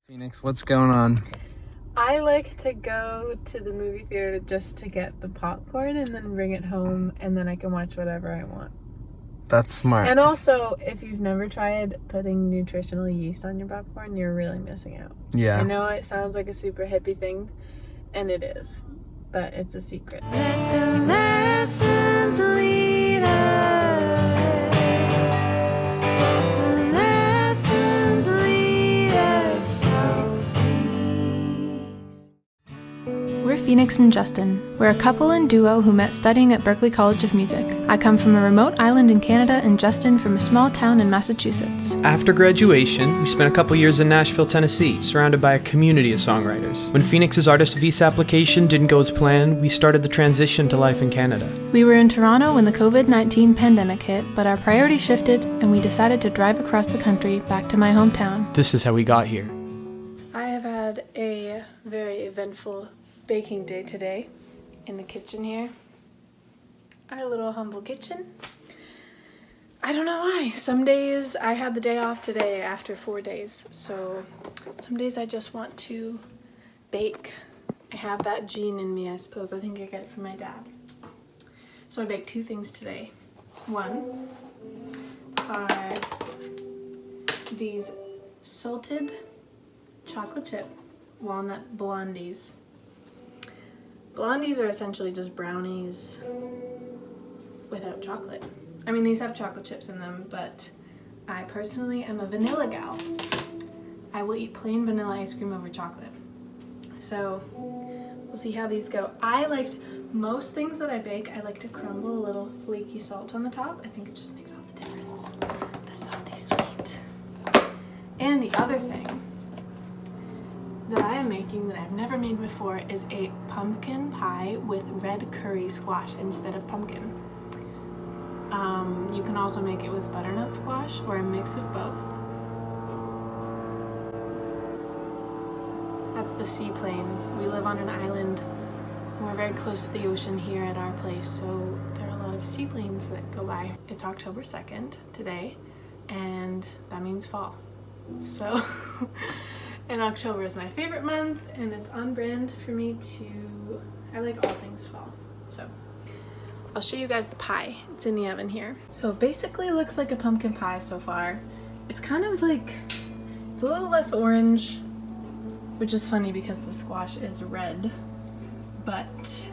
Phoenix, what's going on? I like to go to the movie theater just to get the popcorn and then bring it home, and then I can watch whatever I want. That's smart. And also, if you've never tried putting nutritional yeast on your popcorn, you're really missing out. Yeah. I know it sounds like a super hippie thing, and it is, but it's a secret. Let the lessons lead us. Let the lessons lead us, Sophie. We're Phoenix and Justin. We're a couple and duo who met studying at Berklee College of Music. I come from a remote island in Canada and Justin from a small town in Massachusetts. After graduation, we spent a couple years in Nashville, Tennessee, surrounded by a community of songwriters. When Phoenix's artist visa application didn't go as planned, we started the transition to life in Canada. We were in Toronto when the COVID-19 pandemic hit, but our priorities shifted and we decided to drive across the country back to my hometown. This is how we got here. I have had a very eventful baking day today in the kitchen here. Our little humble kitchen. I don't know why. Some days I had the day off today after 4 days, so some days I just want to bake. I have that gene in me, I suppose. I think I get it from my dad. So I baked two things today. One are these salted chocolate chip walnut blondies. Blondies are essentially just brownies without chocolate. I mean, these have chocolate chips in them, but I personally am a vanilla gal. I will eat plain vanilla ice cream over chocolate. So we'll see how these go. I liked most things that I bake, I like to crumble a little flaky salt on the top. I think it just makes all the difference. The salty sweet. And the other thing that I am making that I've never made before is a pumpkin pie with red curry squash instead of pumpkin. You can also make it with butternut squash or a mix of both. That's the seaplane. We live on an island and we're very close to the ocean here at our place, so there are a lot of seaplanes that go by. It's October 2nd today, and that means fall. So and October is my favorite month, and it's on brand for me to, I like all things fall. So I'll show you guys the pie. It's in the oven here. So it basically looks like a pumpkin pie so far. It's kind of like, it's a little less orange, which is funny because the squash is red. But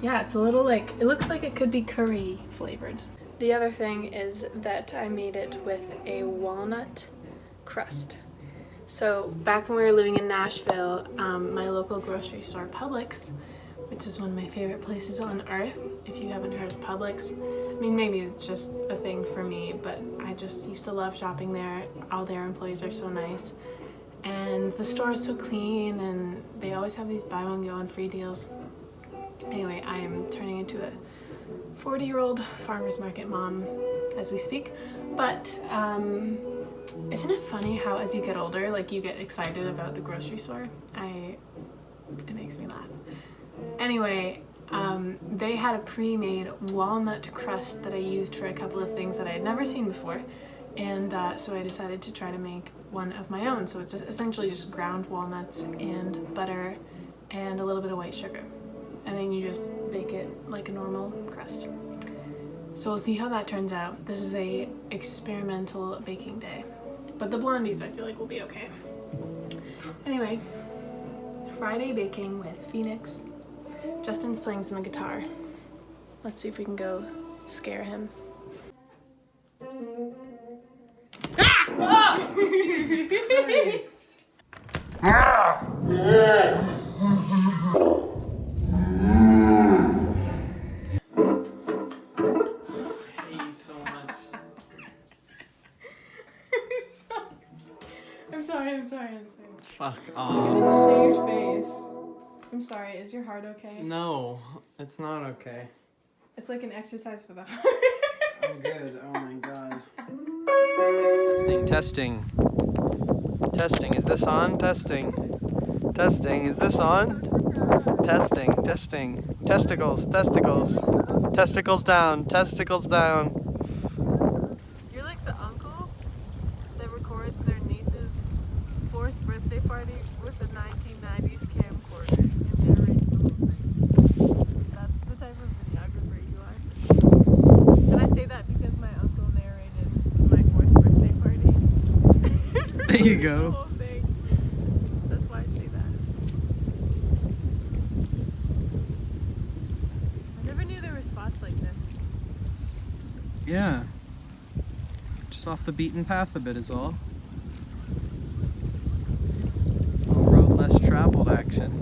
yeah, it's a little like, it looks like it could be curry flavored. The other thing is that I made it with a walnut crust. So back when we were living in Nashville, my local grocery store, Publix, which is one of my favorite places on earth. If you haven't heard of Publix, I mean, maybe it's just a thing for me, but I just used to love shopping there. All their employees are so nice, and the store is so clean, and they always have these buy one, get one free deals. Anyway, I am turning into a 40-year-old farmer's market mom as we speak, but isn't it funny how as you get older, like, you get excited about the grocery store? It makes me laugh. Anyway, they had a pre-made walnut crust that I used for a couple of things that I had never seen before, and so I decided to try to make one of my own. So it's just essentially just ground walnuts and butter and a little bit of white sugar, and then you just bake it like a normal crust. So we'll see how that turns out. This is a experimental baking day, but the blondies I feel like will be okay. Anyway, Friday baking with Phoenix. Justin's playing some guitar. Let's see if we can go scare him. Ah! I'm sorry. Fuck I'm off. gonna show your face. I'm sorry, is your heart okay? No, it's not okay. It's like an exercise for the heart. I'm good. Oh my god. Testing. Testing, is this on? Testing, is this on? Testing. Testicles. Testicles down. You're like the uncle that records their niece's 4th birthday birthday party with a 1990s camcorder and narrated the whole thing. That's the type of videographer you are. And I say that because my uncle narrated my 4th birthday party. There you The go. whole thing. That's why I say that. I never knew there were spots like this. Yeah. Just off the beaten path a bit is all. Road less traveled action.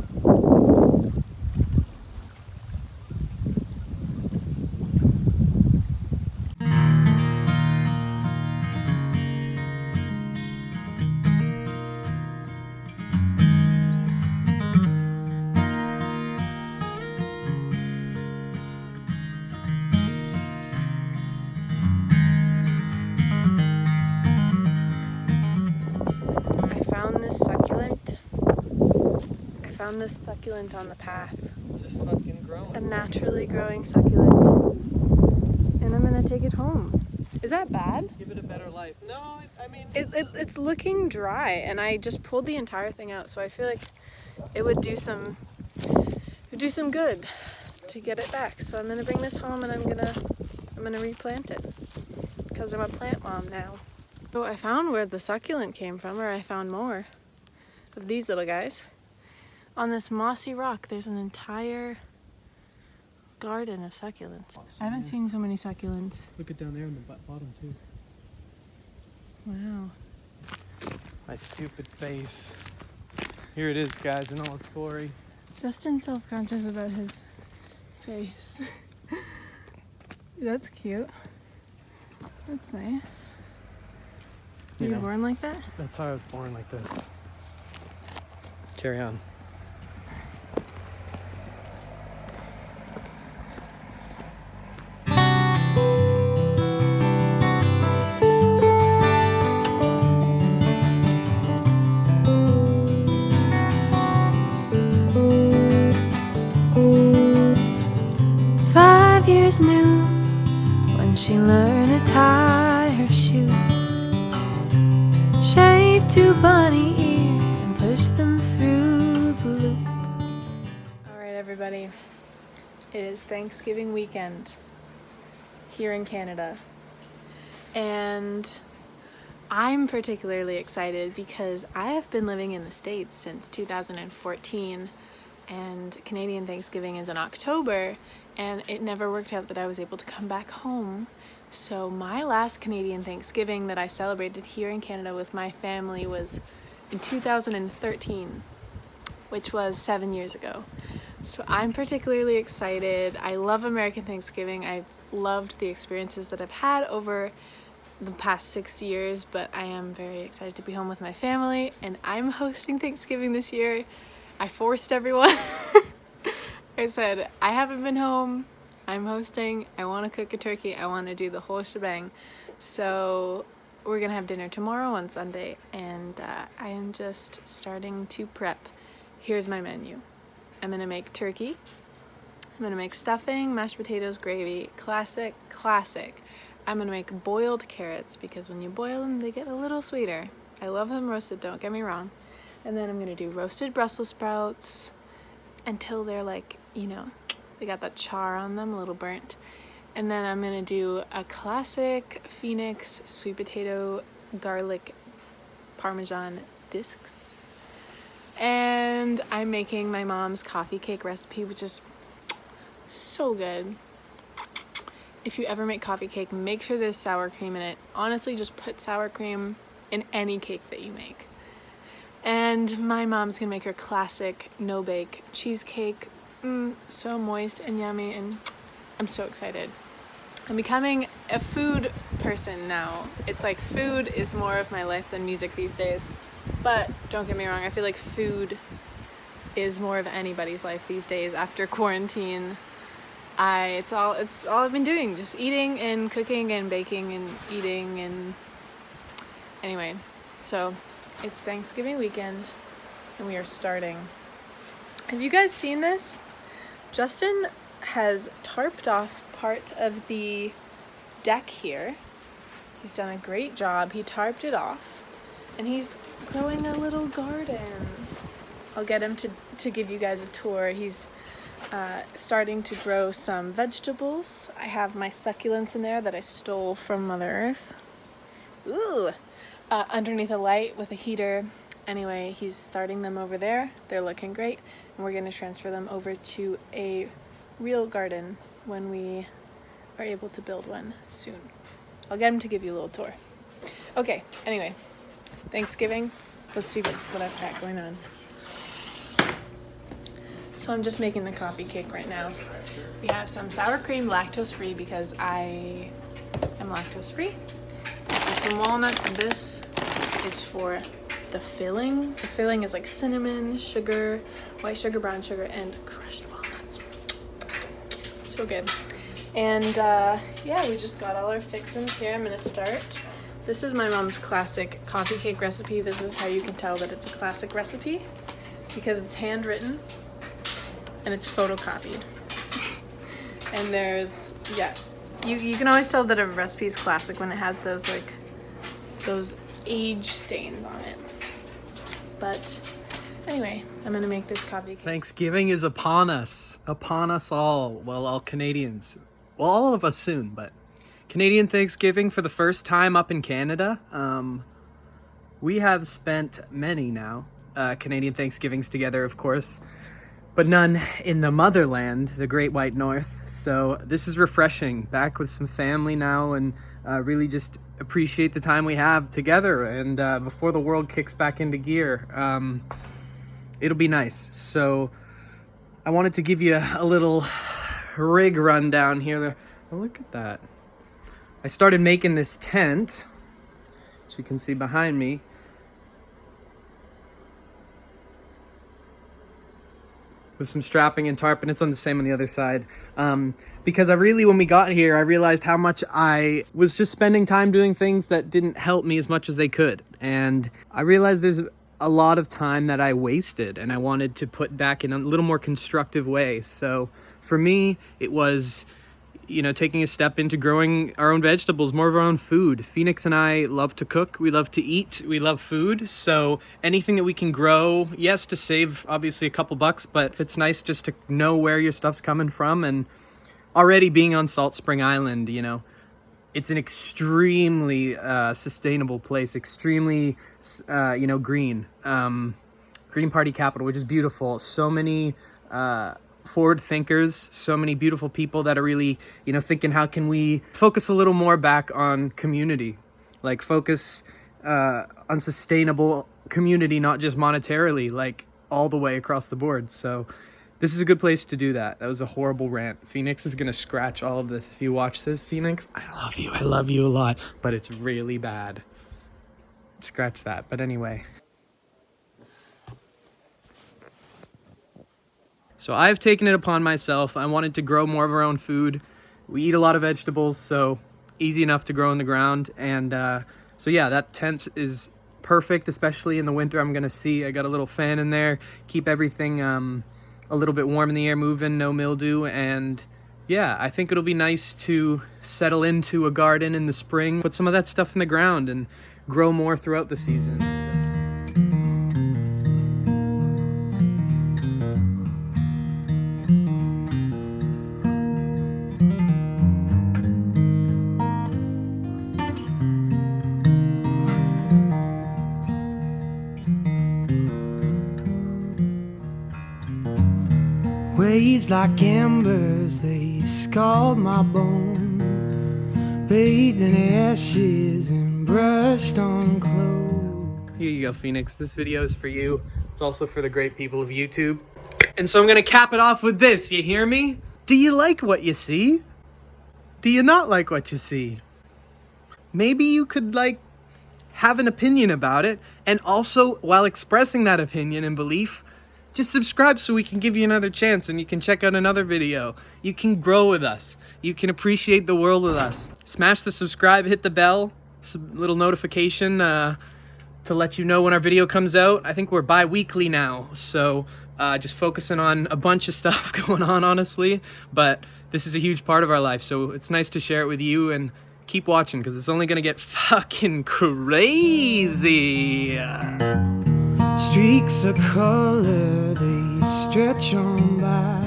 I found this succulent on the path. Just fucking growing. A naturally growing succulent. And I'm gonna take it home. Is that bad? Give it a better life. No, I mean... It's looking dry, and I just pulled the entire thing out, so I feel like it would do some good to get it back. So I'm gonna bring this home and I'm gonna replant it because I'm a plant mom now. So I found where the succulent came from, or I found more of these little guys. On this mossy rock, there's an entire garden of succulents. I haven't seen so many succulents. Look at down there in the bottom too. Wow. My stupid face. Here it is, guys, in all its glory. Justin's self-conscious about his face. That's cute. That's nice. Were you born like that? That's how I was born, like this. Carry on. Knew when she learned to tie her shoes, shave 2 bunny ears and push them through the loop. Alright everybody, it is Thanksgiving weekend here in Canada, and I'm particularly excited because I have been living in the States since 2014, and Canadian Thanksgiving is in October, and it never worked out that I was able to come back home. So my last Canadian Thanksgiving that I celebrated here in Canada with my family was in 2013, which was 7 years ago. So I'm particularly excited. I love American Thanksgiving. I've loved the experiences that I've had over the past 6 years, but I am very excited to be home with my family, and I'm hosting Thanksgiving this year. I forced everyone. I said, I haven't been home, I'm hosting, I want to cook a turkey, I want to do the whole shebang. So we're gonna have dinner tomorrow on Sunday, and I am just starting to prep. Here's my menu. I'm gonna make turkey, I'm gonna make stuffing, mashed potatoes, gravy, classic. I'm gonna make boiled carrots because when you boil them they get a little sweeter. I love them roasted, don't get me wrong. And then I'm gonna do roasted Brussels sprouts until they're like, you know, they got that char on them, a little burnt. And then I'm gonna do a classic Phöenix sweet potato garlic parmesan discs. And I'm making my mom's coffee cake recipe, which is so good. If you ever make coffee cake, make sure there's sour cream in it. Honestly, just put sour cream in any cake that you make. And my mom's gonna make her classic no-bake cheesecake. So moist and yummy, and I'm so excited. I'm becoming a food person now. It's like food is more of my life than music these days. But don't get me wrong, I feel like food is more of anybody's life these days after quarantine. It's all I've been doing, just eating and cooking and baking and eating, and anyway, so it's Thanksgiving weekend and we are starting. Have you guys seen this? Justin has tarped off part of the deck here. He's done a great job. He tarped it off and he's growing a little garden. I'll get him to give you guys a tour. He's starting to grow some vegetables. I have my succulents in there that I stole from Mother Earth. Ooh! Underneath a light with a heater. Anyway, he's starting them over there. They're looking great. And we're going to transfer them over to a real garden when we are able to build one soon. I'll get him to give you a little tour. Okay, anyway, Thanksgiving. Let's see what I've got going on. So I'm just making the coffee cake right now. We have some sour cream, lactose free because I am lactose free. And some walnuts, and this is for the filling. The filling is like cinnamon, sugar, white sugar, brown sugar, and crushed walnuts. So good. And yeah, we just got all our fixings here. I'm gonna start. This is my mom's classic coffee cake recipe. This is how you can tell that it's a classic recipe, because it's handwritten and it's photocopied. And there's, yeah, you can always tell that a recipe is classic when it has those like those age stains on it. But anyway, I'm gonna make this coffee cake. Thanksgiving is upon us all. Well, all Canadians. Well, all of us soon, but Canadian Thanksgiving for the first time up in Canada. We have spent many now Canadian Thanksgivings together, of course, but none in the motherland, the Great White North. So this is refreshing, back with some family now, and really just appreciate the time we have together. And before the world kicks back into gear, it'll be nice. So I wanted to give you a little rig rundown here. Oh, look at that. I started making this tent, which you can see behind me. With some strapping and tarp, and it's on the same on the other side. Because when we got here, I realized how much I was just spending time doing things that didn't help me as much as they could. And I realized there's a lot of time that I wasted, and I wanted to put back in a little more constructive way. So for me, it was, taking a step into growing our own vegetables, more of our own food. Phöenix and I love to cook. We love to eat. We love food. So anything that we can grow, yes, to save obviously a couple bucks, but it's nice just to know where your stuff's coming from. And already being on Salt Spring Island, it's an extremely sustainable place, extremely, green. Green Party capital, which is beautiful. So many forward thinkers, so many beautiful people that are really, thinking, how can we focus a little more back on community, like focus on sustainable community, not just monetarily, like all the way across the board. So this is a good place to do that. That was a horrible rant. Phöenix is gonna scratch all of this. If you watch this, Phöenix, I love you a lot, but it's really bad. Scratch that. But anyway. So I've taken it upon myself. I wanted to grow more of our own food. We eat a lot of vegetables, so easy enough to grow in the ground. And so yeah, that tent is perfect, especially in the winter. I'm gonna see, I got a little fan in there, keep everything a little bit warm in the air, moving, no mildew. And yeah, I think it'll be nice to settle into a garden in the spring, put some of that stuff in the ground and grow more throughout the season. Waves like embers, they scald my bone, bathed in ashes and brushed on clothes. Here you go, Phöenix. This video is for you. It's also for the great people of YouTube. And so I'm gonna cap it off with this, you hear me? Do you like what you see? Do you not like what you see? Maybe you could, have an opinion about it, and also, while expressing that opinion and belief, just subscribe so we can give you another chance and you can check out another video. You can grow with us. You can appreciate the world with us. Smash the subscribe, hit the bell, little notification to let you know when our video comes out. I think we're bi-weekly now, so just focusing on a bunch of stuff going on, honestly. But this is a huge part of our life, so it's nice to share it with you, and keep watching because it's only gonna get fucking crazy. Streaks of color, they stretch on by,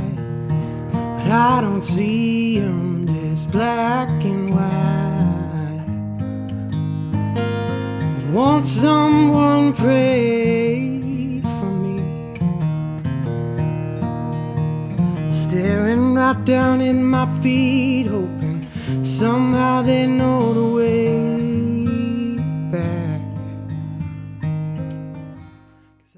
but I don't see them, just black and white. Won't someone pray for me? Staring right down at my feet, hoping somehow they know